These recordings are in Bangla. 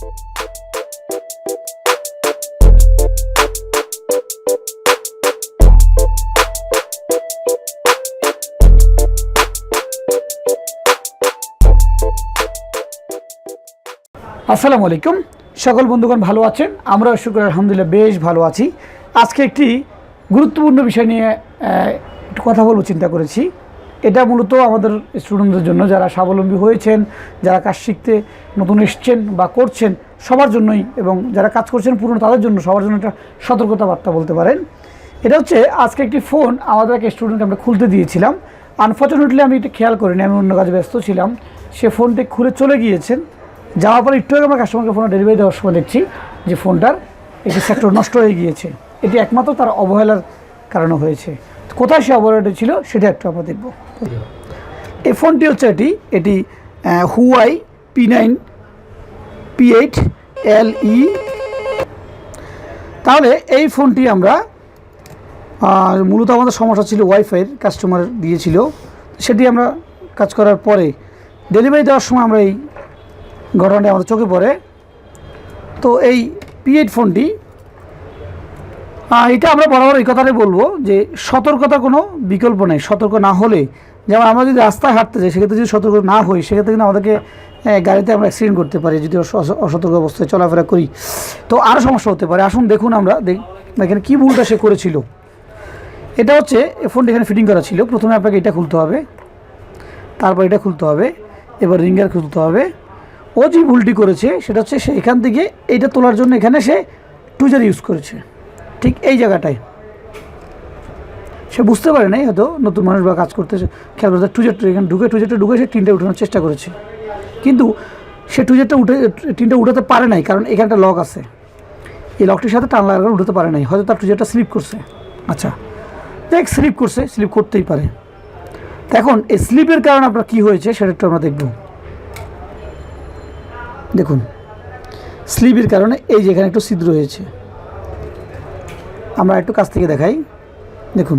আসসালামু আলাইকুম, সকল বন্ধুগণ ভালো আছেন? আমরা শুকর আলহামদুলিল্লাহ বেশ ভালো আছি। আজকে একটি গুরুত্বপূর্ণ বিষয় নিয়ে একটু কথা বলবো চিন্তা করেছি। এটা মূলত আমাদের স্টুডেন্টদের জন্য, যারা স্বাবলম্বী হয়েছেন, যারা কাজ শিখতে নতুন এসছেন বা করছেন সবার জন্যই, এবং যারা কাজ করছেন পুরনো তাদের জন্য, সবার জন্য একটা সতর্কতা বার্তা বলতে পারেন। এটা হচ্ছে আজকে একটি ফোন আমাদের এক স্টুডেন্টকে আমরা খুলতে দিয়েছিলাম। আনফর্চুনেটলি আমি এটা খেয়াল করিনি, আমি অন্য কাজে ব্যস্ত ছিলাম। সে ফোনটি খুলে চলে গিয়েছেন। যাওয়ার পরে একটু আগে আমরা কাস্টমারকে ফোনটা ডেলিভারি দেওয়ার সময় দেখছি যে ফোনটার একটি সেক্টর নষ্ট হয়ে গিয়েছে। এটি একমাত্র তার অবহেলার কারণে হয়েছে। কোথায় সে অবহেলাটা ছিল সেটা একটু আমরা দেখব। এই ফোনটি হচ্ছে এটি হুয়াই P9 P8 LE। তাহলে এই ফোনটি আমরা মূলত আমাদের সমস্যা ছিল ওয়াইফাইয়ের, কাস্টমার দিয়েছিল, সেটি আমরা কাজ করার পরে ডেলিভারি দেওয়ার সময় আমরা এই ঘটনাটা আমাদের চোখে পড়ে। তো এই P8 ফোনটি, এটা আমরা বরাবর এই কথাটাই বলবো যে সতর্কতা কোনো বিকল্প নেই। সতর্ক না হলে, যেমন আমরা যদি রাস্তায় হাঁটতে যাই, সেক্ষেত্রে যদি সতর্ক না হই, সেক্ষেত্রে কিন্তু আমাদেরকে গাড়িতে আমরা অ্যাক্সিডেন্ট করতে পারি যদি অসতর্ক অবস্থায় চলাফেরা করি। তো আরও সমস্যা হতে পারে। আসুন দেখুন আমরা এখানে কী ভুলটা সে করেছিল। এটা হচ্ছে ফোনটি এখানে ফিটিং করা ছিল। প্রথমে আপনাকে এটা খুলতে হবে, তারপর এটা খুলতে হবে, এবার রিঙ্গার খুলতে হবে। ও যে ভুলটি করেছে সেটা হচ্ছে সে এখান থেকে এইটা তোলার জন্য এখানে সে টুজার ইউজ করেছে, ঠিক এই জায়গাটায়। সে বুঝতে পারে নাই, হয়তো নতুন মানুষ বা কাজ করতে খেয়াল করতে টুজারটা এখানে টুজারটা ঢুকে সে টিনটা উঠানোর চেষ্টা করেছে, কিন্তু সে টুজারটা টিনটা উঠাতে পারে নাই, কারণ এখানটা লক আছে। এই লকটির সাথে টান লাগার কারণে উঠাতে পারে নাই। হয়তো তার টুজারটা স্লিপ করছে। আচ্ছা দেখ, স্লিপ করছে, স্লিপ করতেই পারে। এখন এই স্লিপের কারণে আপনার কী হয়েছে সেটা একটু আমরা দেখব। দেখুন, স্লিপের কারণে এই যে এখানে একটু ছিদ্র হয়েছে। আমরা একটু কাছ থেকে দেখাই। দেখুন,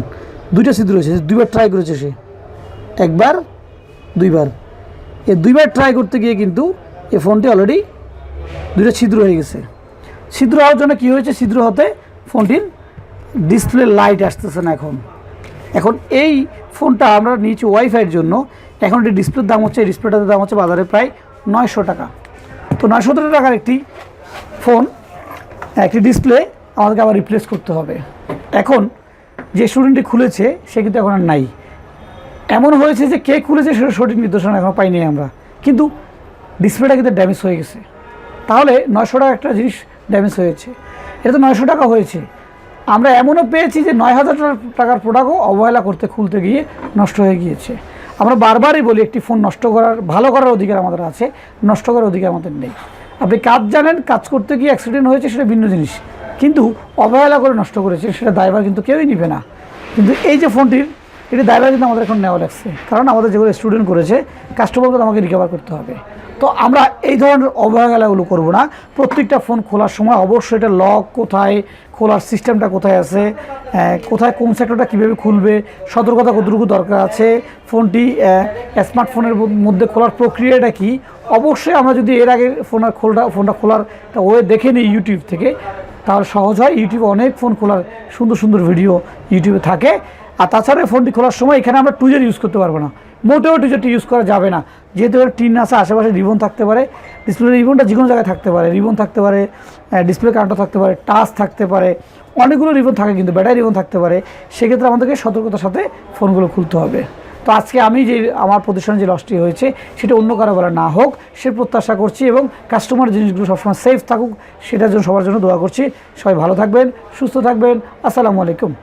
দুইটা ছিদ্র হয়েছে। দুইবার ট্রাই করেছে সে, একবার দুইবার। এই দুইবার ট্রাই করতে গিয়ে কিন্তু এই ফোনটি অলরেডি দুইটা ছিদ্র হয়ে গেছে। ছিদ্র হওয়ার জন্য কী হয়েছে? ছিদ্র হতে ফোনটির ডিসপ্লে লাইট আসতেছে না। এখন এই ফোনটা আমরা নিয়েছি ওয়াইফাইয়ের জন্য। এখন এটি ডিসপ্লের দাম হচ্ছে, এই ডিসপ্লেটার দাম হচ্ছে বাজারে প্রায় 900 টাকা। তো 917 টাকার একটি ফোন, একটি ডিসপ্লে আমাদেরকে আবার রিপ্লেস করতে হবে। এখন যে স্টুডেন্টটি খুলেছে সে কিন্তু এখন আর নাই। এমন হয়েছে যে কে খুলেছে সেটা সঠিক নির্দেশনা এখনও পাইনি আমরা, কিন্তু ডিসপ্লেটা কিন্তু ড্যামেজ হয়ে গেছে। তাহলে 900 টাকা একটা জিনিস ড্যামেজ হয়েছে, এটা তো 900 টাকা হয়েছে। আমরা এমনও পেয়েছি যে 9000 টাকার প্রোডাক্টও অবহেলা করতে খুলতে গিয়ে নষ্ট হয়ে গিয়েছে। আমরা বারবারই বলি, একটি ফোন নষ্ট করার, ভালো করার অধিকার আমাদের আছে, নষ্ট করার অধিকার আমাদের নেই। আপনি কাজ জানেন, কাজ করতে গিয়ে অ্যাক্সিডেন্ট হয়েছে সেটা ভিন্ন জিনিস, কিন্তু অবহেলা করে নষ্ট করেছে সেটা দায়ভার কিন্তু কেউই নেবে না। কিন্তু এই যে ফোনটির, এটি দায়ভার কিন্তু আমাদের এখন নেওয়া লাগছে, কারণ আমাদের যেগুলো স্টুডেন্ট করেছে কাস্টমারকে তো আমাকে রিকভার করতে হবে। তো আমরা এই ধরনের অবহেলাগুলো করব না। প্রত্যেকটা ফোন খোলার সময় অবশ্যই এটা লক কোথায়, খোলার সিস্টেমটা কোথায় আছে, কোথায় কোন সেক্টরটা কীভাবে খুলবে, সতর্কতা কতটুকু দরকার আছে, ফোনটি স্মার্টফোনের মধ্যে খোলার প্রক্রিয়াটা কী, অবশ্যই আমরা যদি এর আগে ফোনটা খোলার ওয়ে দেখে নিই ইউটিউব থেকে, তাহলে সহজ হয়। ইউটিউবে অনেক ফোন খোলার সুন্দর সুন্দর ভিডিও ইউটিউবে থাকে। আর তাছাড়া ফোনটি খোলার সময় এখানে আমরা টুজার ইউজ করতে পারবো না, মোটেও টুজারটি ইউজ করা যাবে না। যেহেতু টিন আছে, আশেপাশে রিবন থাকতে পারে, ডিসপ্লে রিবনটা যে কোনো জায়গায় থাকতে পারে, রিবন থাকতে পারে, ডিসপ্লে কাউন্টার থাকতে পারে, টাচ থাকতে পারে, অনেকগুলো রিবন থাকে, কিন্তু ব্যাটারি রিবন থাকতে পারে। সেক্ষেত্রে আমাদেরকে সতর্কতার সাথে ফোনগুলো খুলতে হবে। তো আজকে আমি যে আমার প্রতিষ্ঠানে যে লসটি হয়েছে সেটা অন্য কারো বলা না হোক সে প্রত্যাশা করছি, এবং কাস্টমার জিনিসগুলো সবসময় সেফ থাকুক সেটার জন্য সবার জন্য দোয়া করছি। সবাই ভালো থাকবেন, সুস্থ থাকবেন। আসসালামু আলাইকুম।